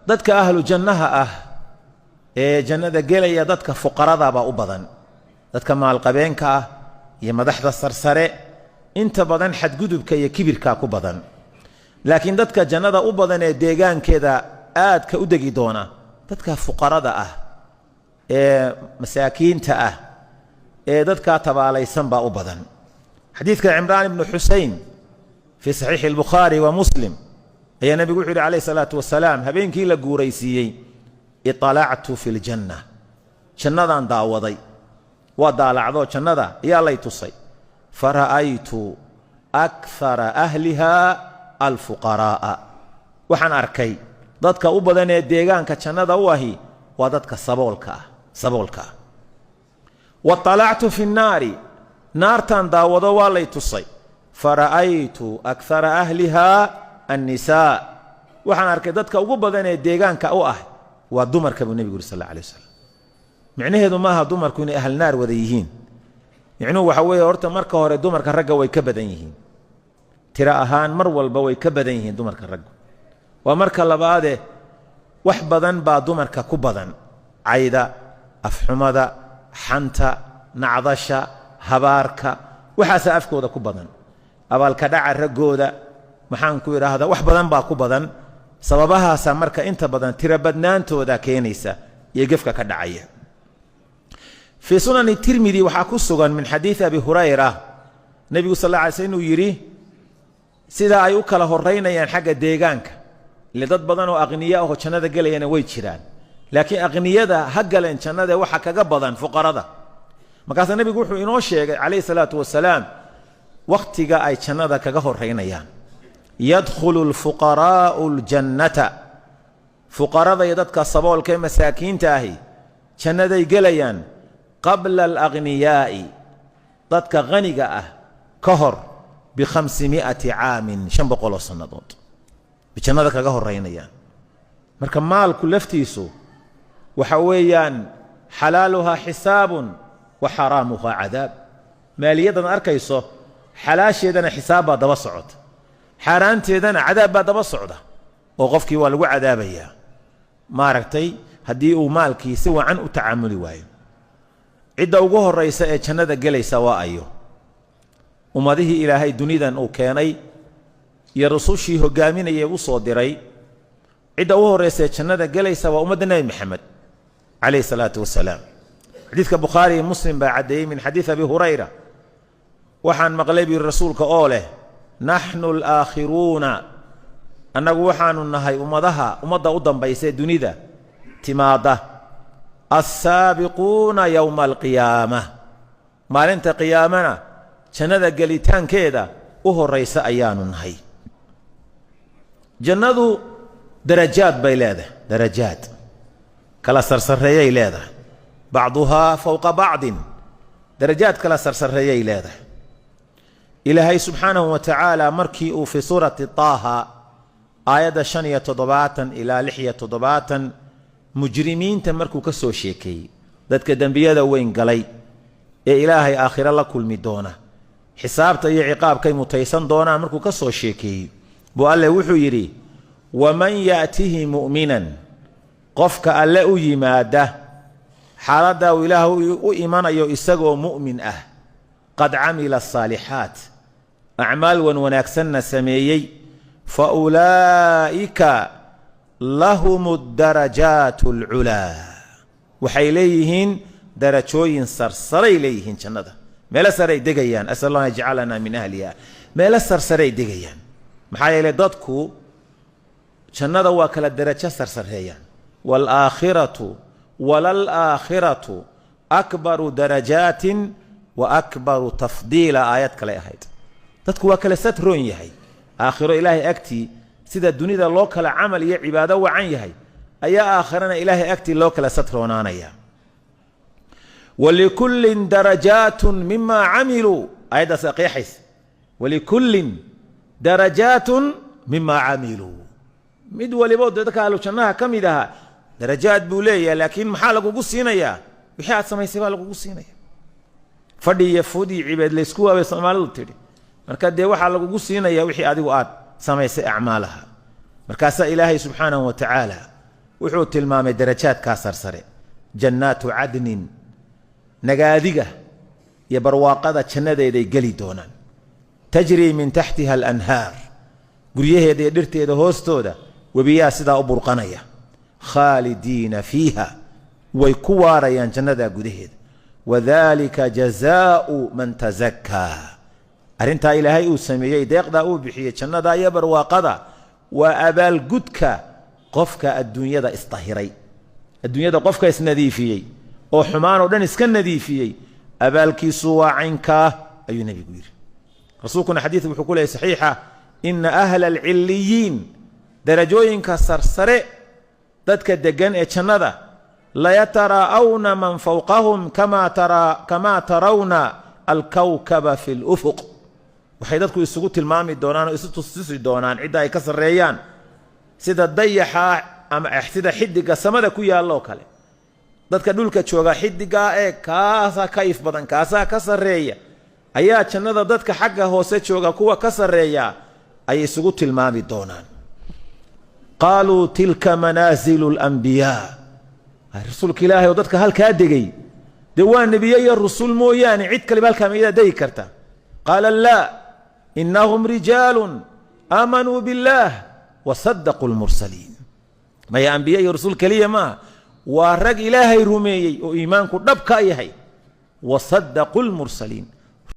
dadka ahlu jannaha ah ee jannada gelaya dadka fuqarada ba u badan dadka maalqabeenka ah iyo madaxda sarsare inta badan xadgudubka iyo kibirka ku badan laakiin dadka jannada u badan ee deegaankeeda aad ka u degi doona dadka fuqarada ah ee masaakiinta ah ee dadka tabaalaysan ba u badan xadiidka Imraan ibn Husayn fi sahih al-Bukhari wa Muslim ayaa nabigu wuxuu yiri alayhi salaatu wasalaam habeenkii la guuraysiiyay itala'tu fil janna jannadan daawaday wa daalacdo jannada ayaa lay tusay fara'aytu akthara ahliha al-fuqaraa waxaan arkay dadka u badan ee deegaanka jannada u ahi waa dadka saboolka wa tala'tu fi an-naari naartan daawado waa lay tusay fara'aytu akthara ahliha an-nisaa waxaan arkay dadka ugu badan ee deegaanka u ah waa dumarka buu nabigu sallallahu alayhi wasallam micnaheedu maaha dumarku inay ahl naar wada yihiin micnuhu waxa weeye horta marka hore dumarka ragga way ka badan yihiin tira ahaan mar walba way ka badan yihiin dumarka ragga waa marka labaad wax badan baa dumarka ku badan cayda afxumada xanta nacdasha habaarka waxaas afkooda ku badan abaalka dhaca ragooda maxaan ku yiraahdaa wax badan baa ku badan sababahaas marka inta badan tira badnaantooda keenaysa iyo gefka ka dhacaya fi sunan at-Tirmidhi waxa ku sugan min hadith Abi Hurayra nabigu sallallahu alayhi wasallam yiri sida ay u kala horeynayaan xagga deegaanka ila dad badan oo aqniya ah oo jannada galayana way jiraan laakiin aqniyada ha galeen jannada waxa kaga badan fuqarada markaas nabigu wuxuu inoo sheegay alayhi salaatu wasalaam waqtiga ay jannada kaga horeynayaan yadkhulu al-fuqaraa'u al-jannata fuqarada yadka saboolka masaakiinta ahi jannaday galayaan qabla al-aghniyaa'i dadka qaniga ah ka hor bi 500 aamin 500 sanadood bijannada kaga horeynayaan marka maalku laftiisu waxa weeyaan halaaluha hisaabun wa haramuha adaab maaliyadan arkayso xalaasheedana xisaab baa daba socota xaraanteedana cadaab baa daba socda oo qofkii waa lagu cadaabaya maaragtay hadii uu maalkiisa wacan u tacaamuli waayo cidda ugu horeysa ee jannada galaysa waa ayo umadihii ilaahay dunidan uu keenay iyo rasuushii hogaaminayay u soo diray cidda ugu horeysa ee jannada galaysa waa ummadda nabi maxamed alayhi salaatu wasalaam xadiidka Bukhari Muslim baa cadeeyay min xadiith Abi Hurayra waxaan maqlay bi rasuulka oo leh nahnu al-aakhiruuna annagu waxaanu nahay ummadda u dambaysay dunida timaada as-saabiquuna yawma al-qiyaamah maalinta qiyaamana jannada galitaankeeda u horeysa ayaanu nahay jannadu darajaad bay leedahay darajaad kala sarsareeyay leedahay bacduha fawqa bacdin darajaad kala sarsareeyay leedahay ilaahay subxaanahu wa tacaala markii uu fi suurati taaha aayadda 75 ilaa 76 mujrimiinta markuu ka soo sheekeeyey dadka dembiyada weyn galay ee ilaahay aakhira la kulmi doona xisaabta iyo ciqaabkay mutaysan doonaan markuu ka soo sheekeeyey buu alle wuxuu yidhi waman yaatihi mu'minan qofka alle u yimaada xaaladda uu ilaahu u imanayo isagoo mu'min ah qad camila asaalixaat acmaal wanaagsanna sameeyey fa ulaa'ika lahum ad-darajaatu al-culaa waxay leeyihiin darajooyin sarsaray leeyihiin jannada meel saray degayaan asallahu yaj'alana min ahliha meel sarsaray degayaan maxaa yeelay dadku jannada waa kala darajo sarsareeyaan wal aakhiratu walal aakhiratu akbaru darajaatin wa akbaru tafdiila aayad kale ahayd dadku waa kala satroon yahay aakhiro ilaahay agtii sida dunida loo kala camal iyo cibaado wacan yahay ayaa aakhirana ilaahay agtii loo kala satroonaanaya ولكل درجات مما عملوا أيضا سقيحس ولكل درجات مما عملوا مد ولبود ذكالو شنها كمدها درجات بوليه لكن محال لو قصينيا وحيات سميسبا لو قصينيا فدي يفودي عباد ليسكوا بسمالو تري marka de waxa lagu gusiinaya wixii adigu aad sameysay acmaalaha markaas ilaahay subhanahu wa ta'ala وحوت المام درجات كاسر سري جنات عدن نقادقة يبرواقضة جنة يدي قلي دونان تجري من تحتها الأنهار قريه يدي درتي يدي هوستودا وبيا سدا أبرقانية خالدين فيها ويكواريان جنة قده وذلك جزاء من تزكى أرنتا إلهي أسميه ديق دا أوبحيه جنة دا يبرواقضة وأبال قدك قفك الدنيا دا استهري الدنيا دا قفك اسنديفيي أو حمان ودن اسكن نديفيي أبال كيسوا عنك أي نبي قوير رسولكنا حديث بحكولة صحيحة إن أهل العليين درجوين كسرسري دادك الدقان اتشندا لا يتراءون من فوقهم كما ترون الكوكب في الأفق وحيداتكو يسوقوا تلمامي الدونان ويسوقوا السيسي الدونان عدا يكسر ريان سيدا الضيحة أما احسيدا حدقا سمدا كويا الله كالي دادك دولك تشوغا حدقا كاسا كيف بدن كاسا كسر ريا أيها تشندا دادك حقا هوسي تشوغا كوا كسر ريا أي يسوقوا تلمامي الدونان قالوا تلك منازل الأنبياء رسولك إلهي ودادك هل كادقي دوان نبيي الرسول موياني عيد كلمة كامية دي كرتا قال لا إنهم رجال آمنوا بالله وصدقوا المرسلين ما يا أنبياء رسول كلية ما ورق إلهي رميي وإيمانكم نبكى إيهي وصدقوا المرسلين